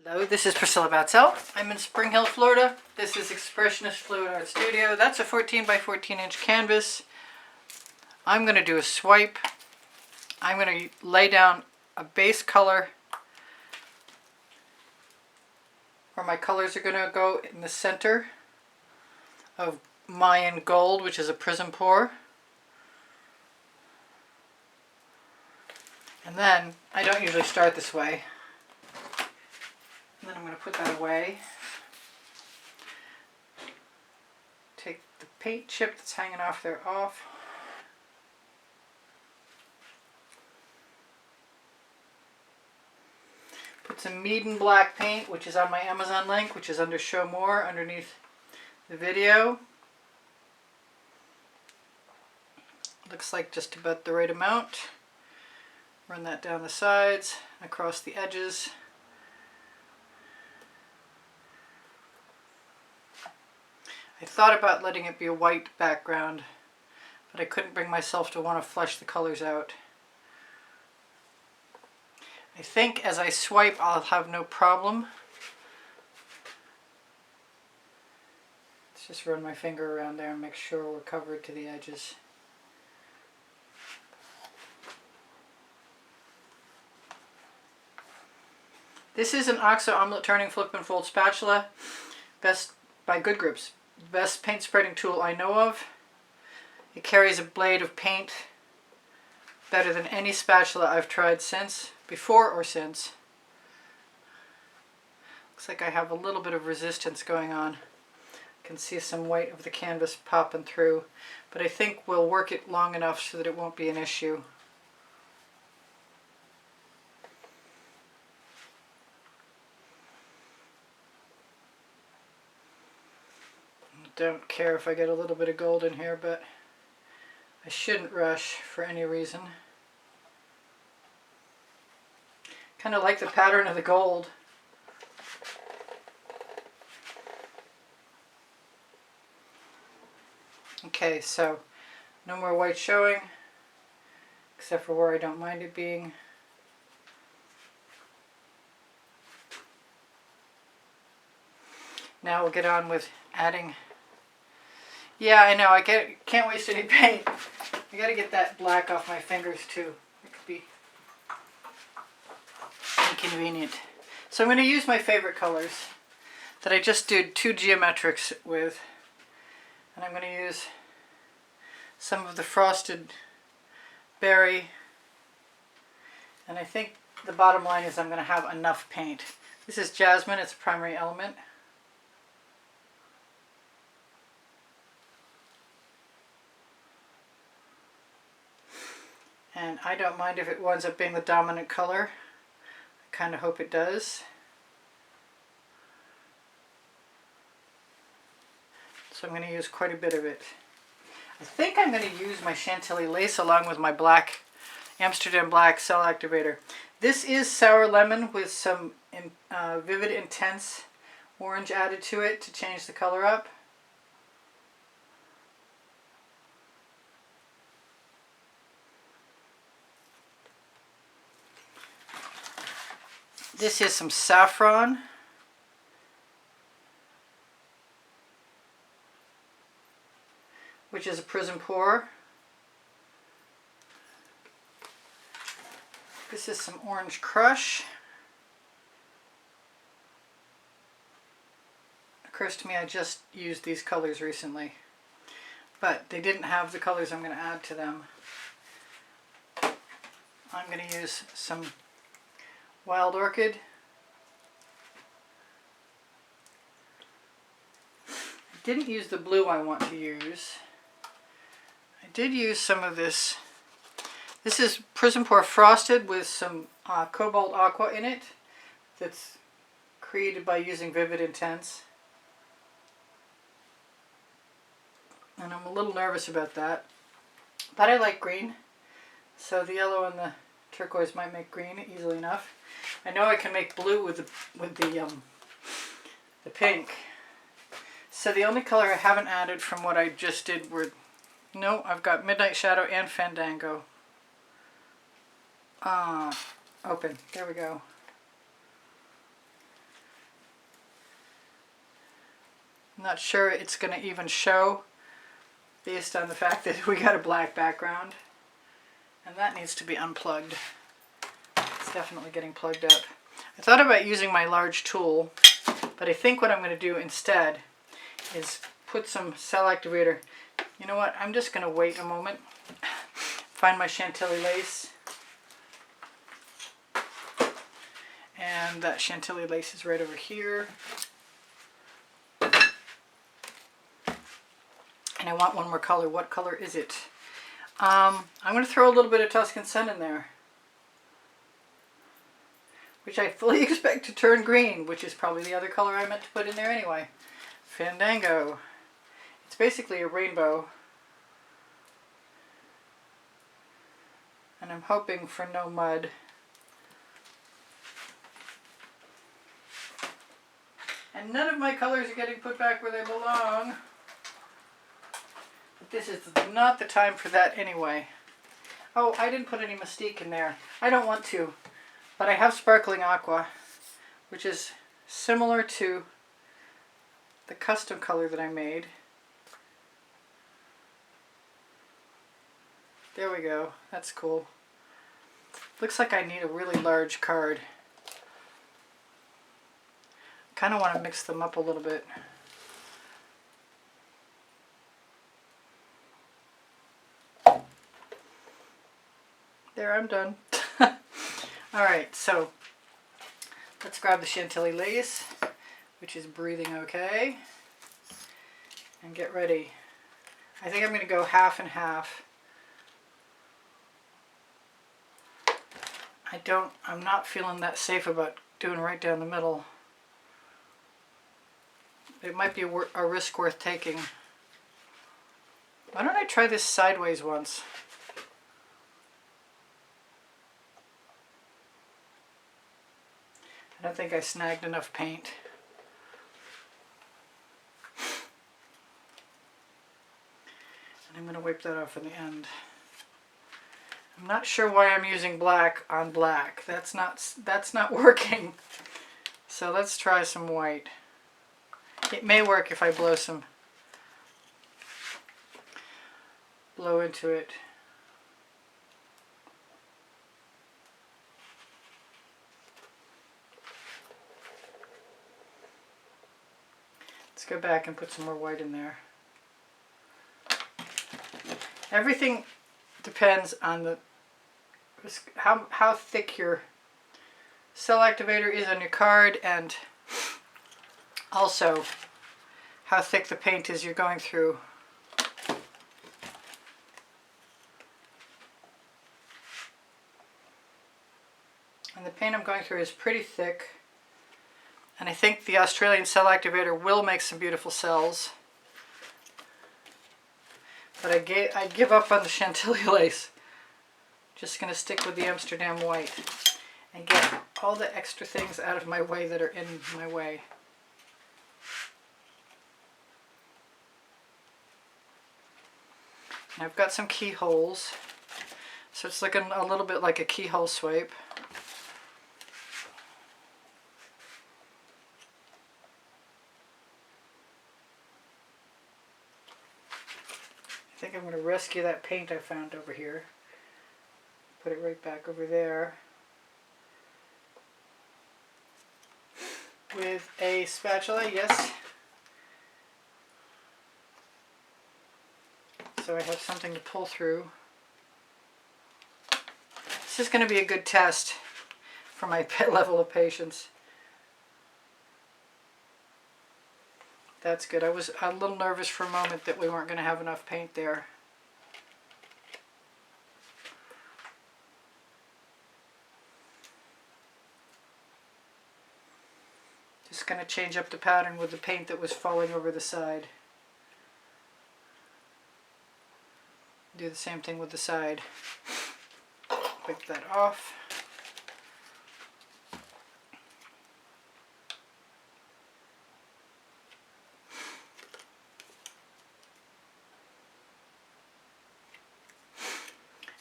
Hello, this is Priscilla Batzell. I'm in Spring Hill, Florida. This is Expressionist Fluid Art Studio. That's a 14 by 14 inch canvas. I'm going to do a swipe. I'm going to lay down a base color where my colors are going to go in the center of Mayan Gold, which is a Prizm pour. And then, I don't usually start this way. And then I'm going to put that away. Take the paint chip that's hanging off there off. Put some Meeden black paint, which is on my Amazon link, which is under Show More underneath the video. Looks like just about the right amount. Run that down the sides, across the edges. I thought about letting it be a white background, but I couldn't bring myself to want to flesh the colors out. I think as I swipe I'll have no problem. Let's just run my finger around there and make sure we're covered to the edges. This is an OXO omelet turning flip and fold spatula, best by Good Grips. Best paint spreading tool I know of. It carries a blade of paint better than any spatula I've tried since, before or since. Looks like I have a little bit of resistance going on. I can see some white of the canvas popping through, but I think we'll work it long enough so that it won't be an issue. Don't care if I get a little bit of gold in here, but I shouldn't rush for any reason. Kind of like the pattern of the gold. Okay, so no more white showing, except for where I don't mind it being. Now we'll get on with adding. Yeah, I know, can't waste any paint. I gotta get that black off my fingers too. It could be inconvenient. So I'm going to use my favorite colors that I just did 2 geometrics with. And I'm going to use some of the Frosted Berry. And I think the bottom line is I'm going to have enough paint. This is Jasmine, it's a primary element. And I don't mind if it winds up being the dominant color. I kind of hope it does. So I'm going to use quite a bit of it. I think I'm going to use my Chantilly Lace along with my black, Amsterdam Black Cell Activator. This is sour lemon with some vivid intense orange added to it to change the color up. This is some saffron. Which is a Prizm pour. This is some orange crush. It occurs to me I just used these colors recently, but they didn't have the colors I'm going to add to them. I'm going to use some Wild Orchid. I didn't use the blue I want to use. I did use some of this. This is Prizm Pour Frosted with some Cobalt Aqua in it. That's created by using Vivid Intense. And I'm a little nervous about that. But I like green. So the yellow and the turquoise might make green easily enough. I know I can make blue with the pink. So the only color I haven't added from what I just did were, no, I've got Midnight Shadow and Fandango. Open. There we go. I'm not sure it's going to even show based on the fact that we got a black background. And that needs to be unplugged. It's definitely getting plugged up. I thought about using my large tool, but I think what I'm going to do instead is put some cell activator. You know what? I'm just going to wait a moment. Find my Chantilly lace. And that Chantilly lace is right over here. And I want one more color. What color is it? I'm going to throw a little bit of Tuscan Sun in there, which I fully expect to turn green, which is probably the other color I meant to put in there anyway. Fandango. It's basically a rainbow. And I'm hoping for no mud. And none of my colors are getting put back where they belong. This is not the time for that anyway. Oh, I didn't put any Mystique in there. I don't want to, but I have Sparkling Aqua, which is similar to the custom color that I made. There we go. That's cool. Looks like I need a really large card. Kind of want to mix them up a little bit. There, I'm done. Alright, so let's grab the Chantilly lace, which is breathing okay, and get ready. I think I'm going to go half and half. I'm not feeling that safe about doing right down the middle. It might be a risk worth taking. Why don't I try this sideways once? I don't think I snagged enough paint. And I'm going to wipe that off in the end. I'm not sure why I'm using black on black. That's not working. So let's try some white. It may work if I blow into it. Let's go back and put some more white in there. Everything depends on how thick your cell activator is on your card, and also how thick the paint is you're going through. And the paint I'm going through is pretty thick. And I think the Australian cell activator will make some beautiful cells. But I give up on the Chantilly lace. Just going to stick with the Amsterdam white and get all the extra things out of my way that are in my way. And I've got some keyholes, so it's looking a little bit like a keyhole swipe. I think I'm going to rescue that paint I found over here. Put it right back over there. With a spatula, yes. So I have something to pull through. This is going to be a good test for my level of patience. That's good. I was a little nervous for a moment that we weren't going to have enough paint there. Just going to change up the pattern with the paint that was falling over the side. Do the same thing with the side. Wipe that off.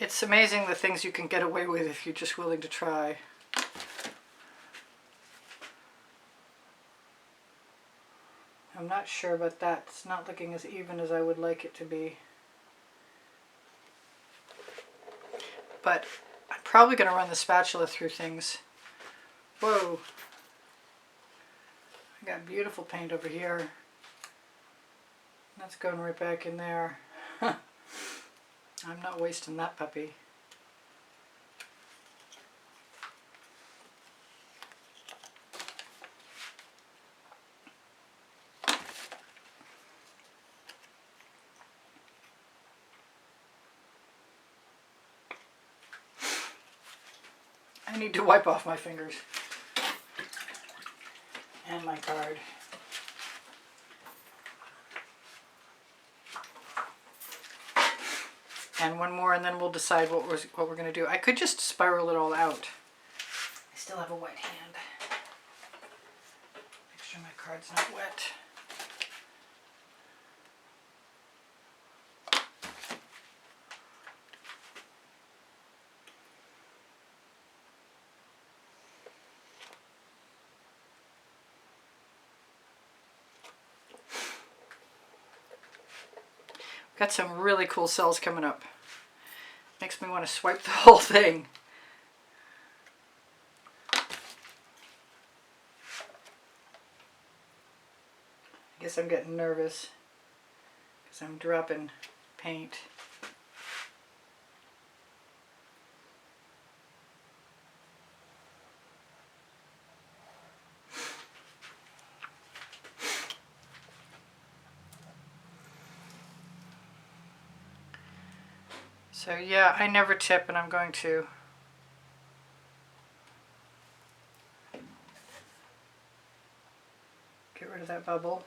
It's amazing the things you can get away with if you're just willing to try. I'm not sure about that. It's not looking as even as I would like it to be. But I'm probably going to run the spatula through things. Whoa. I got beautiful paint over here. That's going right back in there. I'm not wasting that puppy. I need to wipe off my fingers and my card. And one more, and then we'll decide what we're going to do. I could just spiral it all out. I still have a wet hand. Make sure my card's not wet. Got some really cool cells coming up. Makes me want to swipe the whole thing. I guess I'm getting nervous because I'm dropping paint. So yeah, I never tip, and I'm going to. Get rid of that bubble.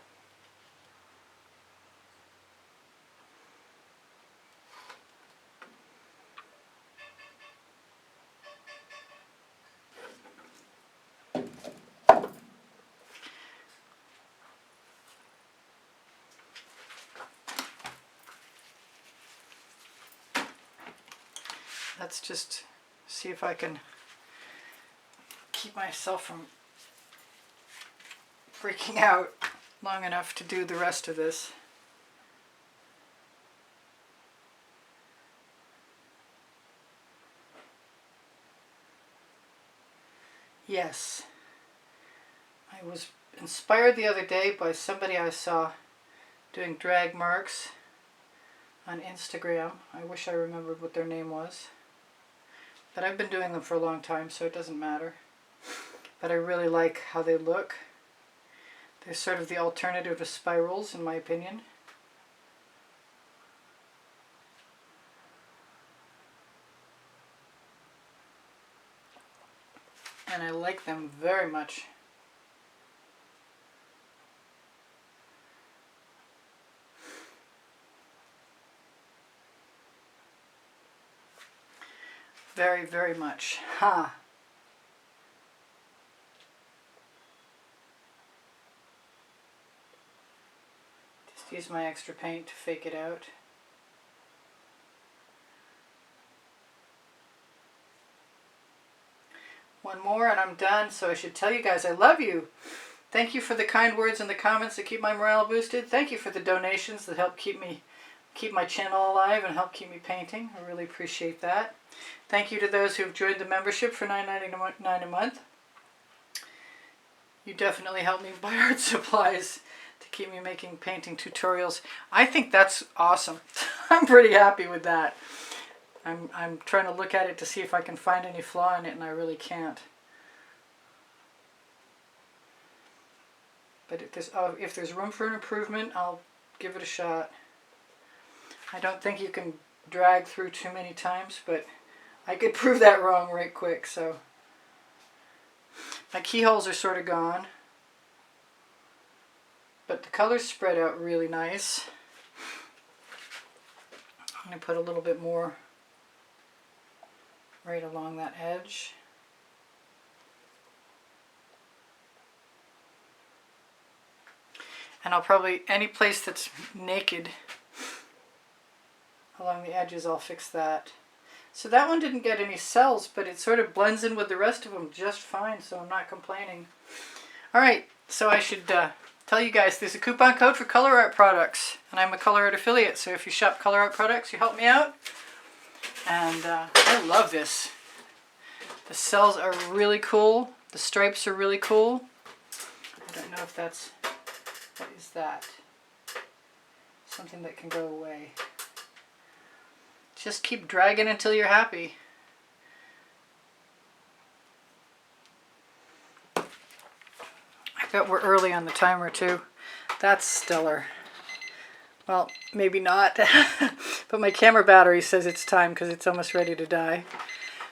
Let's just see if I can keep myself from freaking out long enough to do the rest of this. Yes, I was inspired the other day by somebody I saw doing drag marks on Instagram. I wish I remembered what their name was. But I've been doing them for a long time, so it doesn't matter. But I really like how they look. They're sort of the alternative to spirals, in my opinion. And I like them very much. Very, very much. Ha! Just use my extra paint to fake it out. One more and I'm done, so I should tell you guys I love you. Thank you for the kind words in the comments that keep my morale boosted. Thank you for the donations that help keep my channel alive and help keep me painting. I really appreciate that. Thank you to those who've joined the membership for $9.99 a month. You definitely help me buy art supplies to keep me making painting tutorials. I think that's awesome. I'm pretty happy with that. I'm trying to look at it to see if I can find any flaw in it, and I really can't. But if there's room for an improvement, I'll give it a shot. I don't think you can drag through too many times, but I could prove that wrong right quick. So my keyholes are sort of gone, but the colors spread out really nice. I'm going to put a little bit more right along that edge. And I'll probably, any place that's naked along the edges, I'll fix that. So that one didn't get any cells, but it sort of blends in with the rest of them just fine, so I'm not complaining. Alright, so I should tell you guys there's a coupon code for Colour Arte products, and I'm a Colour Arte affiliate, so if you shop Colour Arte products, you help me out. And I love this. The cells are really cool. The stripes are really cool. I don't know if that's, what is that? Something that can go away. Just keep dragging until you're happy. I bet we're early on the timer too. That's stellar. Well, maybe not, but my camera battery says it's time because it's almost ready to die.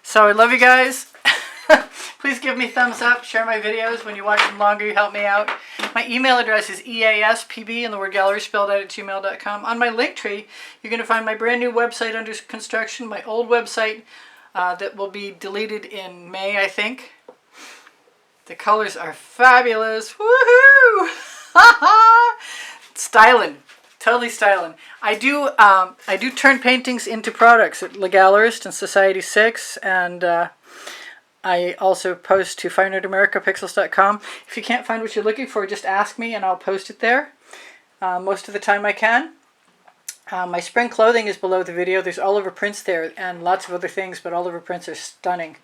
So I love you guys. Please give me thumbs up, share my videos. When you watch them longer, you help me out. My email address is easpbgallery and the word gallery spelled out at gmail.com. On my link tree, you're going to find my brand new website under construction, my old website that will be deleted in May, I think. The colors are fabulous. Woohoo! Styling. Totally styling. I do turn paintings into products at Le Gallerist and Society 6, and I also post to fineartamericapixels.com. If you can't find what you're looking for, just ask me and I'll post it there. Most of the time I can. My spring clothing is below the video. There's all over prints there and lots of other things, but all over prints are stunning.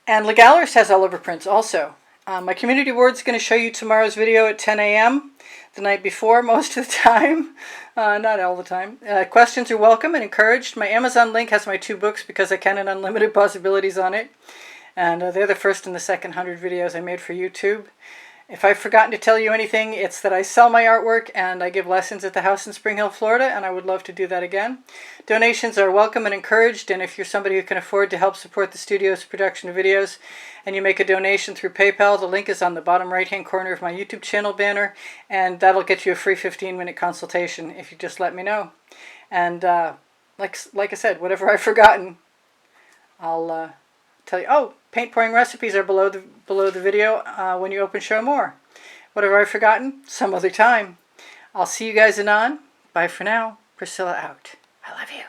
And Le Gallerist has all over prints also. My community board is going to show you tomorrow's video at 10 a.m. the night before most of the time. Not all the time. Questions are welcome and encouraged. My Amazon link has my 2 books because I can and unlimited possibilities on it. And they're the first and the second 100 videos I made for YouTube. If I've forgotten to tell you anything, it's that I sell my artwork and I give lessons at the house in Spring Hill, Florida, and I would love to do that again. Donations are welcome and encouraged, and if you're somebody who can afford to help support the studio's production of videos and you make a donation through PayPal, the link is on the bottom right-hand corner of my YouTube channel banner, and that'll get you a free 15-minute consultation if you just let me know. And like I said, whatever I've forgotten, I'll tell you. Oh, paint pouring recipes are below the video when you open Show More. Whatever I've forgotten, some other time. I'll see you guys anon. Bye for now. Priscilla out. I love you.